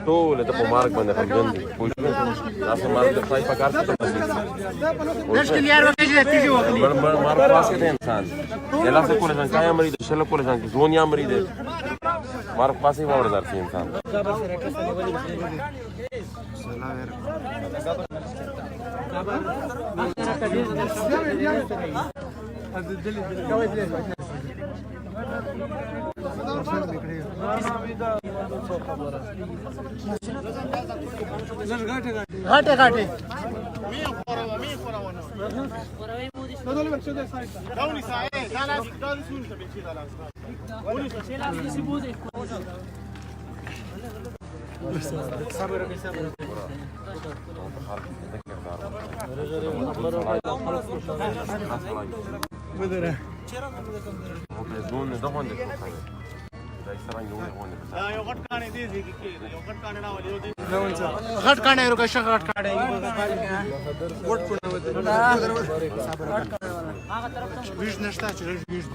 ټول ته په مارک باندې خپل دي پوه شو تاسو مارک د پای په کار څه ته مشکل یار وکړي تیږي وکړي مارک پاسه ده انسان یلا څه کول ځان کای امرید شل کول ځان زون یا امرید مارک پاسه و وردار سي انسان घाटे घाटे घट काढे कशा घट काढे वीज नसता वीज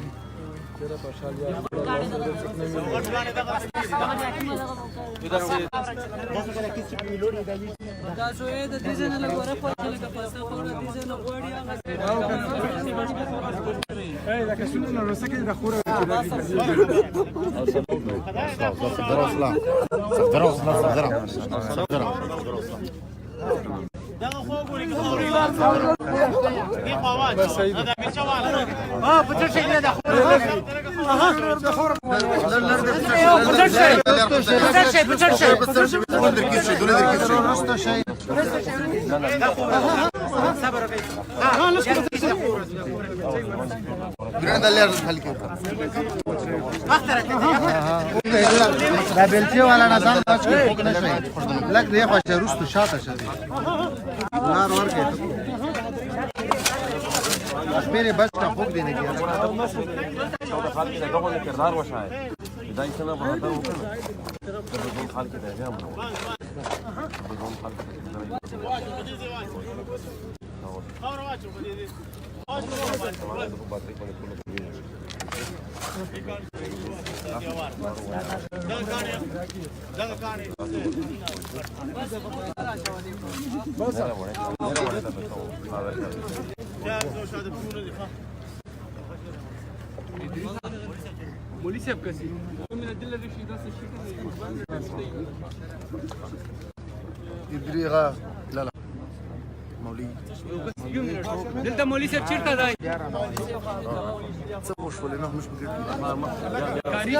بلچه والا نظام لگ ریخ باشه روستو شاته شده لار ورکه میره بس کا خوب دینے کیا خال کې دغه کردار وشای دای څنګه په هدا وکړه دغه خال کې دی هم نو دغه خال کې خبر واچو په دې مولي صاحب كسي من الدله دي شي داس الشيء ادريغا لا لا مولي دلته مولي صاحب چیرته دی څه وشول نه مش بګړي کاری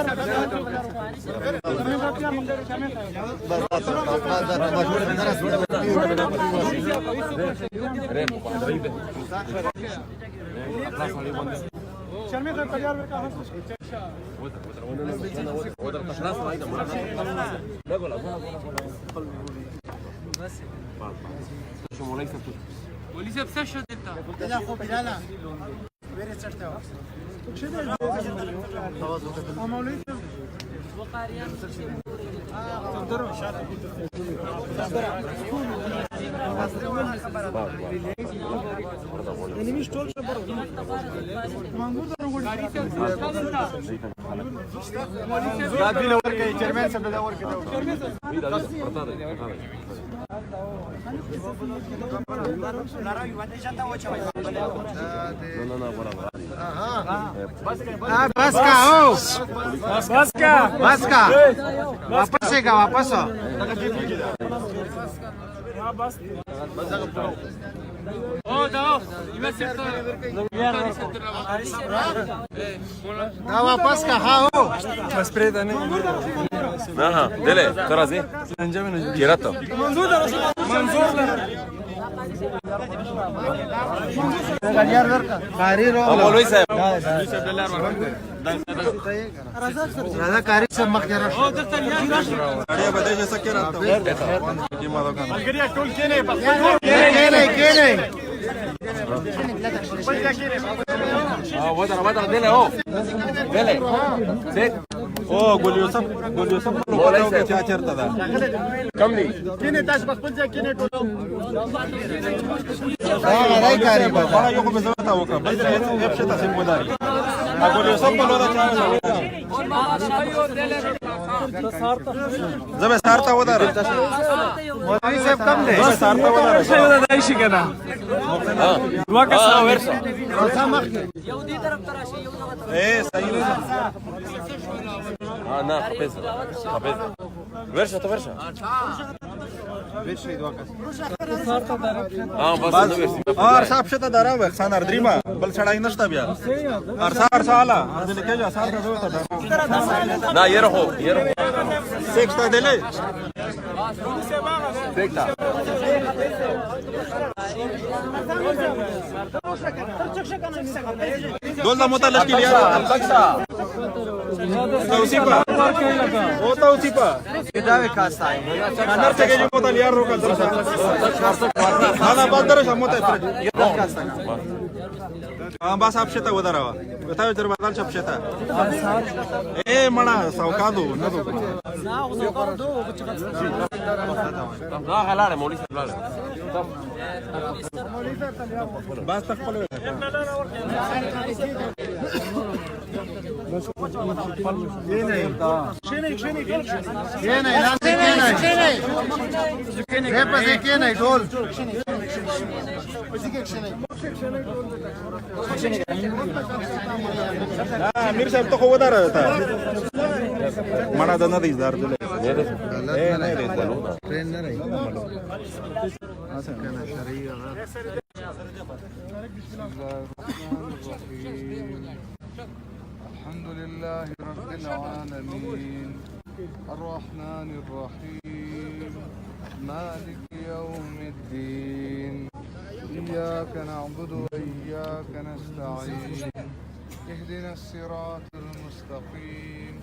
شرمې ته کلیار ورکا مولي صاحب څه شو دلته لا خو بلاله ویره چرته و څه دی اواز وکړه مولوی وقاریان درو شاته انیمیش ټول خبر منګور درو ګاډي ته دا دینه ورکه چیرمن سره دا ورکه वापस है वापस वापस का हाँ हो बस प्रेता नहीं ها دله ترى زي كيراتو منظور مولوي صاحب راځه کاری سم مخ کې راشه او دلته یې اړه بده چې سکه راته کی ما دوکان ملګری ټول کې نه ودر دله هو دله زيد او ګل یوسف مولوي صاحب چا چرته ده کم دي کینه تاسو خپل ځای کې نه ټولو راځي کاری به هغه یو به زړه تا وکړه بل څه یې په شته سم وداري هغه له سم په لور چا जब सारता उधर मौलवी साहब कम दे सारता उधर ورشه ايه सही है نا خبزها خبزها ورشه تو ورشه بس और साहब शता दारा व खानार द्रीमा बल सड़ाई नष्टा बिया और सार साला दिले के जा सार का होता نا يرحو सेक्स दिले سيكتا دول دا متعلق की लिया توصيفا वो توصيفا كداوي كاستاي खानार से के जो متعلق यार रोका दरसा खाना बाद दरसा متعلق बस आप शेता उधरावा बताओ जर बदल सब शेता ए मणा सावकादो नदो لا غلاره موليس غلاره بس تخبل كيناي لازم كيناي زي بس كيناي دول مير صاحب تو उधर था मणा दना दे इधर दिले ट्रेन न रही كان شرعيه الحمد لله رب العالمين الرحمن الرحيم مالك يوم الدين إياك نعبد وإياك نستعين اهدنا الصراط المستقيم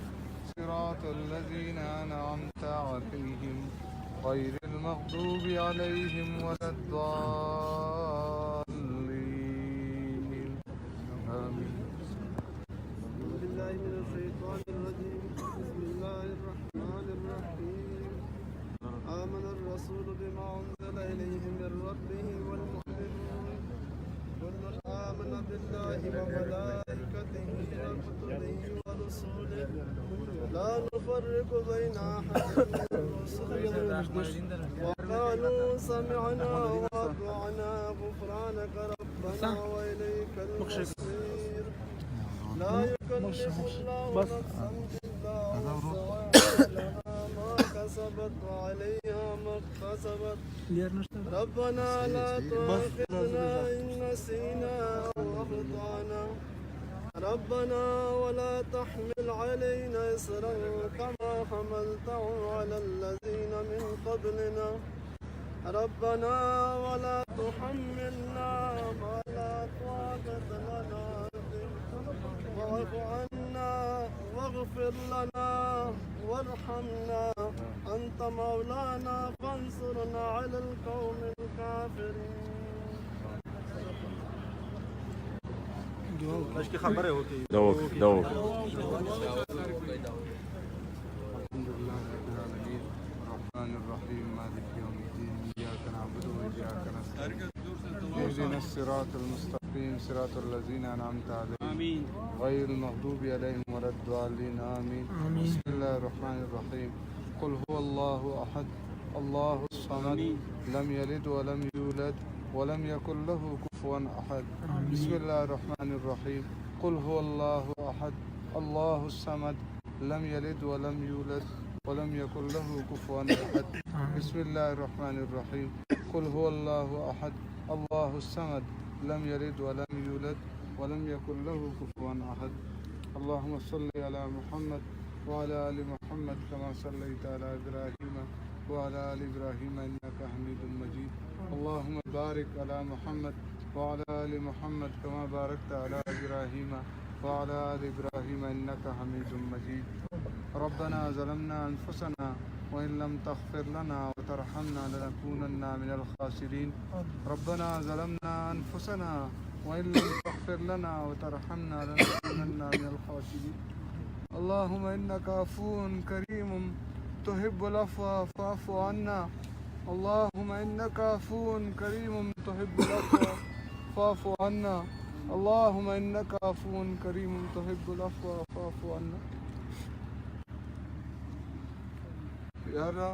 صراط الذين أنعمت عليهم غير المغضوب عليهم ولا الضالين آمين. أعوذ بالله من الشيطان الرجيم بسم الله الرحمن الرحيم آمن الرسول بما أنزل إليه من ربه والمؤمنون كل آمن بالله وملائكته وكتبه ورسله لا نفرق بين أحد من رسله وقالوا سمعنا وأطعنا غفرانك ربنا وإليك المصير لا يكلف الله نفسا إلا وسعها لها ما كسبت وعليها ما اكتسبت ربنا لا تؤاخذنا إن نسينا أو أخطأنا ربنا ولا تحمل علينا إصرا كما حملته على الذين من قبلنا ربنا ولا تحملنا ما لا طاقة لنا به واعف عنا واغفر لنا وارحمنا أنت مولانا فانصرنا على القوم الكافرين. की खबर है होती دوك دوك الحمد لله رب العالمين الرحمن الرحيم مالك يوم الدين إياك نعبد وإياك نستعين اهدنا الصراط المستقيم صراط الذين أنعمت عليهم غير المغضوب عليهم ولا الضالين آمين. بسم الله الرحمن الرحيم قل هو الله أحد الله الصمد لم يلد ولم يولد ولم يكن له كفوا أحد. بسم الله الرحمن الرحيم قل هو الله أحد الله الصمد لم يلد ولم يولد ولم يكن له كفوا أحد. بسم الله الرحمن الرحيم قل هو الله أحد الله الصمد لم يلد ولم يولد ولم يكن له كفوا أحد. اللهم صل على محمد وعلى آل محمد كما صليت على إبراهيم وعلى آل إبراهيم إنك حميد مجيد. اللهم بارك على محمد وعلى آل محمد كما باركت على إبراهيم وعلى آل إبراهيم إنك حميد مجيد. ربنا ظلمنا أنفسنا وإن لم تغفر لنا وترحمنا لنكونن من الخاسرين. ربنا ظلمنا أنفسنا وإن لم تغفر لنا وترحمنا لنكونن من الخاسرين. اللهم إنك عفو كريم تحب العفو فاعف عنا. اللهم إنك عفو كريم تحب العفو فاعف عنا. اللهم إنك عفو كريم تحب العفو فاعف عنا. یا الله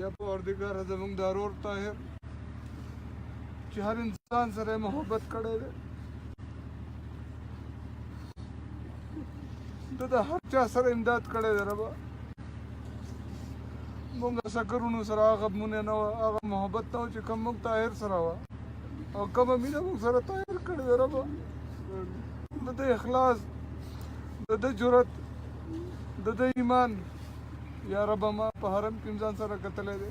یا پروردګار زمونږ د ورور طاهر چې هر انسان سره محبت کړی دی د هر چا سره امداد کړی دی ربه مونږ سکرونو سره هغه مونږ نه وه هغه محبت نه و چې کوم موږ طاهر سره وه او کومه مینه موږ سره طاهر کړې ده ربه د ده اخلاص د ده جرأت د ده ایمان یا ربه ما په حرم کې ځان سره کتلی دی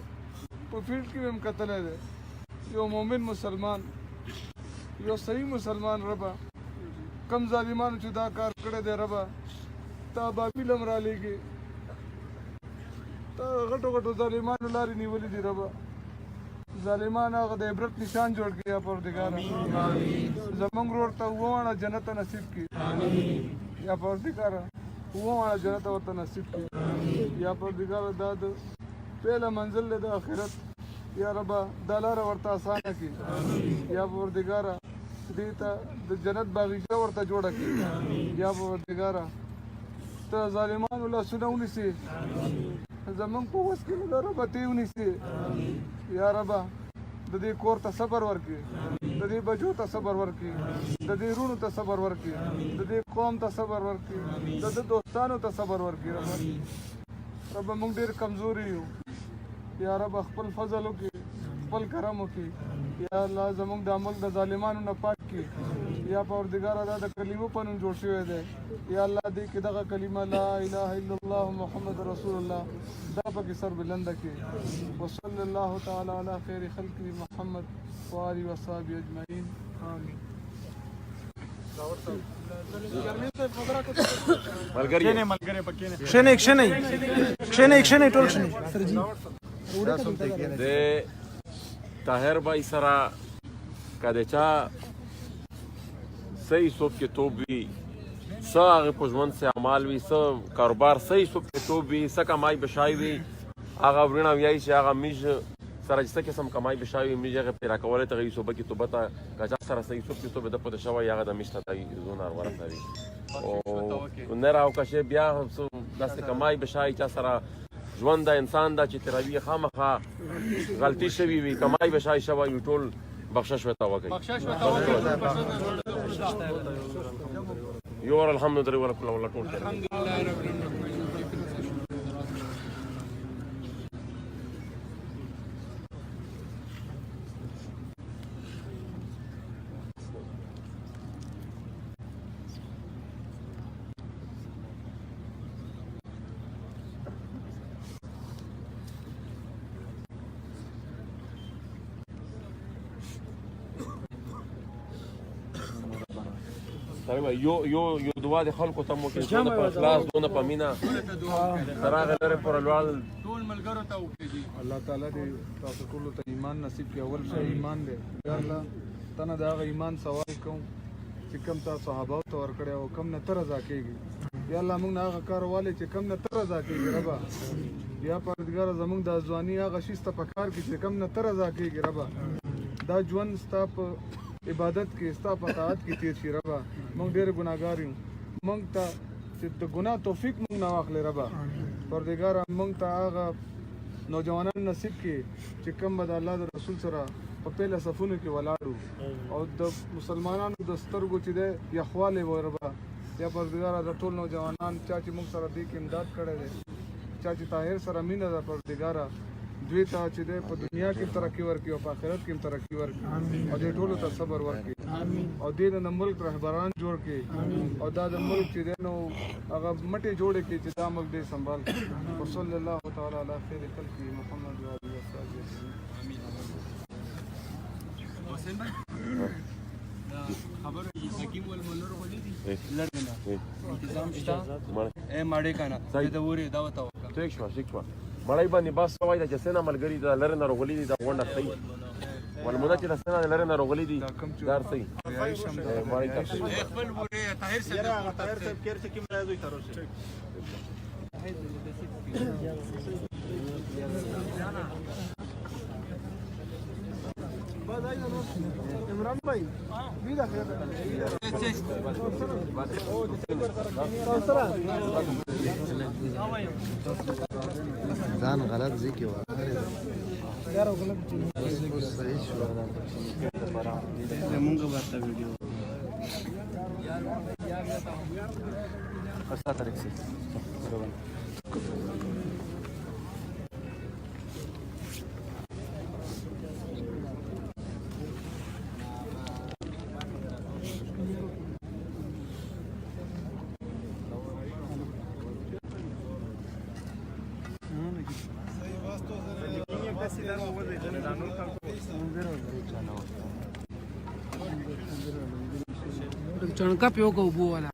په فیلډ کې هم کتلی دی یو مؤمن مسلمان یو صحیح مسلمان ربه کم ظالمانو چې دا کار کړی دی ربه تا بابیل هم رالیږي تا غټو غټو ظالمانو لارې نیولې دي ربه ظالمان هغه د عبرت نشان جوړ کړي یا پروردګاره زمونږ ورور ته وواړه جنت نصیب کړي یا پروردګاره وواړه جنت ورته نصیب کړي یا پروردګاره دا د پهله منزل دی د آخرت یا ربه دا لاره ورته اسانه کړي یا پروردګاره دې ته د جنت باغچه ورته جوړه کړي یا پروردګاره ته ظالمانو لاسونه ونیسي زمونږ په وس کې نه ربه ته یې ونیسي یا ربه د دې کور ته صبر ورکړي د دې بچو ته صبر ورکړي د دې وروڼو ته صبر ورکړي د دې قوم ته صبر ورکړي د ده دوستانو ته صبر ورکړي ربه موږ ډېر کمزوري یو یا ربه خپل فضل وکړي خپل کرم وکړي یا الله زمونږ د عمل د ظالمانو نه پاک کړي یا پروردګاره دا د کلمو په نوم جوړ شوی دی یا الله دې کې دغه کلمه لا اله الا الله محمد رسول الله دا پکې سر بلنده کړي وصلی الله تعالی علی خیر خلقه محمد و آله و صحبه اجمعین آمین کښېنئ ټول کښېنئ د طاهر بھائی سره که د چا صحیح صوب کې توب وي څه هغې په ژوند سه اعمال وي څه کاروبار صحیح صوب کې توب وي څه کمای بشای وي هغه وروڼه ویایي چې هغه میژ سره چې څه قسم کمای بشای وي میژ هغې پیدا کولی ته هغې صوبه کې توبه ته که چا سره صحیح صوب کې توب ده پته شوی هغه د میژ ته ته زونه ورسوي او نه راوکشې بیا داسې کمای بشای چا سره ژوند د انسان دا چې تروي خامخا غلطي شوي وي کمای بشای شوی وي ټول بخشش ورته وکړي یور الحمدلله ولا ټول یو دعا د خلکو ته مو کې دونه په اخلاص دونه په مینه تر هغه لرې پورې لوړ ټول ملګرو ته وکړي الله تعالی دې تاسو ټولو ته ایمان نصیب کړي اول شی ایمان دی یا الله ته نه د هغه ایمان سوال کوم چې کوم تا صحابهو ته ورکړی او کوم نه ته رضا کېږي یا الله موږ نه هغه کار والی چې کوم نه ته رضا کېږي ربه یا پروردګاره زموږ د ځواني هغه شي سته په کار کې چې کوم نه ته رضا کېږي ربه دا ژوند ستا په عبادت کې ستا په طاعت کې تیر شي ربه موږ ډېر ګناهګار یو موږ ته چې د ګناه توفیق موږ نه واخلې ربه پروردګاره موږ ته هغه نوجوانان نصیب کړي چې کوم به د الله د رسول سره په پهله صفونو کې ولاړو او د مسلمانانو د سترګو چې دی یخوالی و ربه یا پروردګاره د ټول نوجوانان چا چې موږ سره دې کې امداد کړی دی چا چې طاهر سره مینه ده پروردګاره دوی ته چې دی په دنیا کې ترقي ورکړي او په آخرت کې هم ترقي ورکړي او دې ټولو ته صبر ورکړي او دې د ملک رهبران جوړ کړي او دا د ملک چې دی نو هغه مټې جوړې کړي چې دا ملک دې سنبال کړي وصلی الله تعالی علی خیر خلقه محمد و آله و صحبه خبر حکیم والمنور ولیدي لړنه انتظام شته ماړې کنه د وری دا وتا ټیک شو مړای باندې بس وای دا چې سینا ملګری دا لره نه رغولې دي دا غونډه صحیح ولمونه چې سینا لره نه رغولې دي دار صحیح مړای تاسو خپل وری طاهر صاحب کېر چې کوم راځي تر اوسه بدای ځان غلط ځای کې واخلې صحیح شو زمونږ ورته ویډیو اسا طریق سے चणका पियो का उबू वाला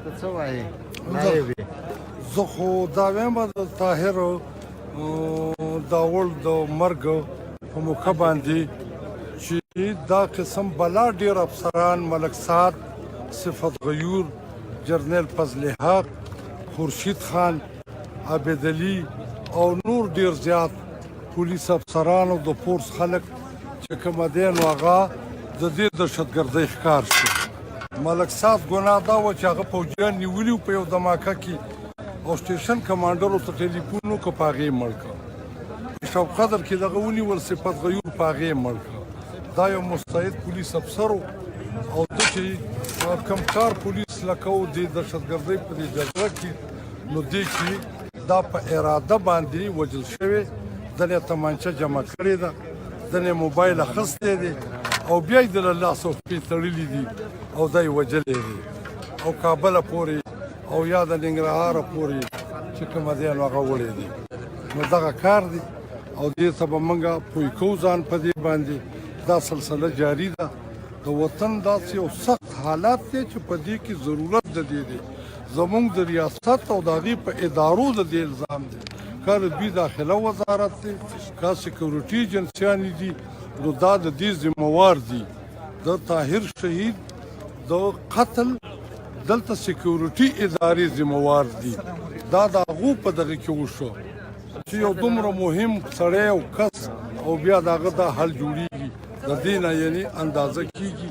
ته څه وایې نایب یې زه خو دا وایم د طاهر داول د مرګ په موقع باندې چې دا قسم بلا ډېر افسران ملک سعد صفت غیور جرنیل فضل حق خورشید خان عابد علي او نور ډېر زیات پولیس افسران او د فورس خلک چې کومه دی نو هغه د دې دهشتګردۍ ښکار شو ملک سعد ګناه دا وه چې هغه فوجیان نیولي په یو دماکه کې او سټیشن کمانډر ورته ټلیفون وکړه په هغې یې مړ کړه شوق قدر کې دغه ونیول صفت غیور په هغې یې مړ کړه دا یو مستعد پولیس افسر و او ده چې کم کار پولیس لکه و دې دهشتګردۍ په دې جګړه کې نو دې کې دا په اراده باندې وژل شوی دنې تمانچه جمع کړې ده دنې موبایل اخیستی دی او بیا یې د له لاس او پښې تړلي دي او دا یې وژلی دی او کابله پورې او یا د ننګرهاره پورې چې کومه دی نو هغه وړی دی نو دغه کار دی او دې ته به موږ پوه کوو ځان په دې باندې دا سلسله جاري ده د وطن داسې یو سخت حالات دی چې په دې کې ضرورت د دې دی زموږ د ریاست او د هغې په ادارو د دې الزام دی که د دوی داخله وزارت دی که سکیورټي ایجنسیانې دي نو دا د دې ذمهوار دي د طاهر شهید د قتل دلته سکیورټي ادارې ذمهوار دي دا د هغو په دغه کې وشو چې یو دومره مهم سړی او کس او بیا د هغه دا حل جوړیږي د دې نه یعنې اندازه کیږي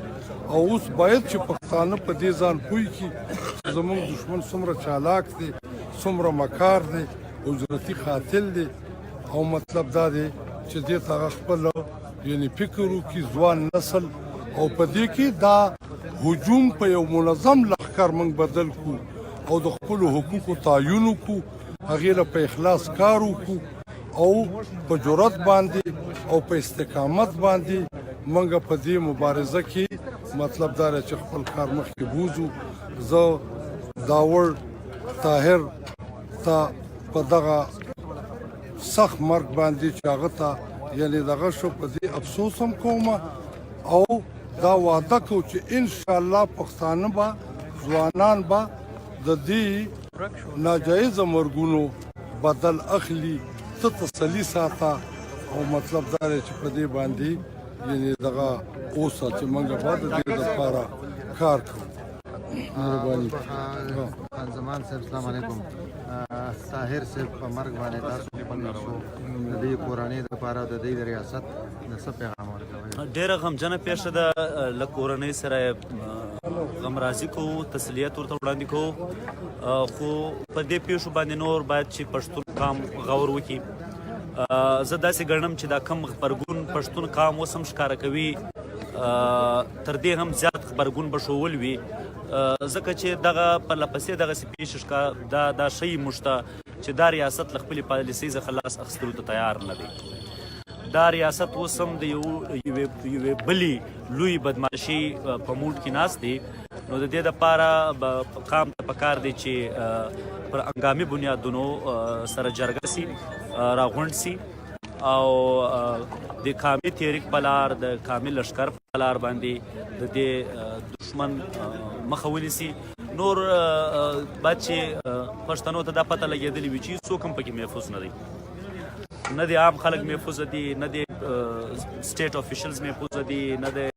او اوس باید چې پښتانه په دې ځان پوه کړي چې زموږ دښمن څومره چالاک دی څومره مکار دی اجرتي قاتل دی او مطلب دا دی چې دې ته هغه خپل یعنې فکر وکړي ځوان نسل او په دې کې دا هجوم په یو منظم لښکر موږ بدل کړو او د خپلو حقوقو تعین وکړو هغې له په اخلاص کار وکړو او په جرأت باندې او په استقامت باندې موږ په دې مبارزه کې مطلب دا دی چې خپل کار مخکې بوځو زه داور طاهر ته په دغه سخت مرګ باندې چې هغه ته یعنې دغه شو په دې افسوس هم کوم او دا وعده کوو چې انشاءالله پښتانه به ځوانان به د دې ناجایزه مرګونو بدل اخلي ته تسلي ساته او مطلب دا دی چې په دې باندې یعنې دغه اوسه چې موږ به د دې دپاره کار کوو مهرباني خان زمان صاحب السلام علیکم طاهر صاحب په مرګ باندې تاسو خپل نفسو د دې کورنۍ دپاره د دې د ریاست د څه پیغام ورکوئ ډېره غمجنه پیښه ده له کورنۍ سره غمرازي کوو تسلیت ورته وړاندې کوو خو په دې پیښو باندې نور باید چې پښتون قام غور وکړي زه داسې ګڼم چې دا کم غبرګون پښتون قام اوس هم ښکاره کوي تر دې هم زیات غبرګون به ښوول وي ځکه چې دغه پرله پسې دغسې پیښې دا ښیي موږ ته چې دا ریاست له خپلې پالیسۍ څخه لاس اخیستلو ته تیار نه دی. دا ریاست اوس هم د یوې بلې لوی بدماشي په موډ کې ناست دی. نو د دې دپاره قام ته پکار دی چې پر هنګامي بنیادونو سره جرګه سي، راغونډ سي او د کامل تحریک په لار، د کامل لښکر په لار باندې د دې دشمن مخه ونیسي. نور باید چې پښتنو ته دا پته لګېدلې وي چې څوک هم پکې محفوظ نه دی، نه د عام خلک محفوظ دي، نه د سټیټ افیشلز محفوظ دي، نه د